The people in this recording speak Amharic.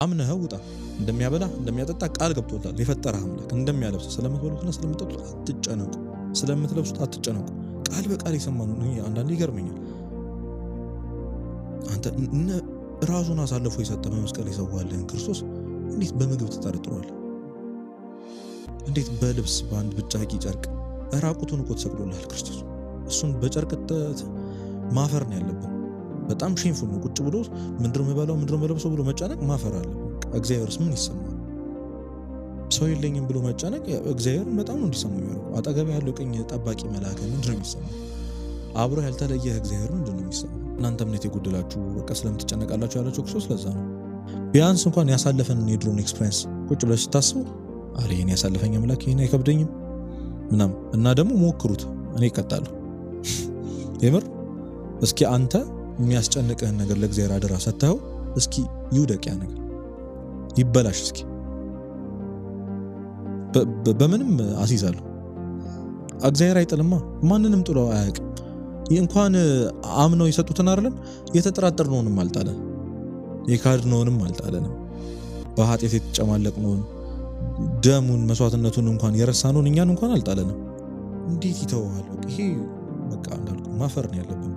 አምነህ ውጣ። እንደሚያበላ እንደሚያጠጣ ቃል ገብቶታል። የፈጠረህ አምላክ እንደሚያለብስ ስለምትበሉትና ስለምትጠጡት አትጨነቁ፣ ስለምትለብሱት አትጨነቁ። ቃል በቃል የሰማነው ነው። አንዳንዴ ይገርመኛል። አንተ ራሱን አሳልፎ የሰጠ በመስቀል የሰዋልህን ክርስቶስ እንዴት በምግብ ትጠረጥረዋለህ? እንዴት በልብስ በአንድ ብጫቂ ጨርቅ ራቁቱን እኮ ተሰቅሎልሃል ክርስቶስ። እሱን በጨርቅ ማፈር ነው ያለብን። በጣም ሼምፉል ነው። ቁጭ ብሎ ምንድነው የምበላው ምንድነው የምለብሰው ብሎ መጨነቅ ማፈር አለብን። እግዚአብሔርስ ምን ይሰማል? ሰው የለኝም ብሎ መጨነቅ እግዚአብሔርን በጣም ነው እንዲሰማው የሚያደርገው። አጠገብ ያለው ቀኝ ጠባቂ መልአክ ምንድነው የሚሰማው? አብሮ ያልተለየህ እግዚአብሔር ምንድነው የሚሰማው? እናንተ እምነት የጎደላችሁ በቃ ስለምትጨነቃላችሁ ያላችሁ ክርስቶስ ለዛ ነው። ቢያንስ እንኳን ያሳለፈንን የድሮን ኤክስፒሪየንስ ቁጭ ብለሽ ስታስቡ አሬ ይሄን ያሳለፈኝ አምላክ ይሄን አይከብደኝም ምናምን እና ደግሞ ሞክሩት። እኔ እቀጣለሁ የምር። እስኪ አንተ የሚያስጨንቅህን ነገር ለእግዚአብሔር አደራ ሰጥተው እስኪ ይውደቅ፣ ያ ነገር ይበላሽ። እስኪ በምንም አስይዛለሁ። እግዚአብሔር አይጥልማ፣ ማንንም ጥሎ አያውቅም። እንኳን አምነው የሰጡትን አይደለም የተጠራጠርነውንም አልጣለን፣ የካድነውንም አልጣለንም፣ በኃጢአት የተጨማለቅነውን ደሙን መስዋዕትነቱን እንኳን የረሳነውን እኛን እንኳን አልጣለንም። እንዴት ይተዋል? ይሄ በቃ እንዳልኩ ማፈር ነው ያለብን።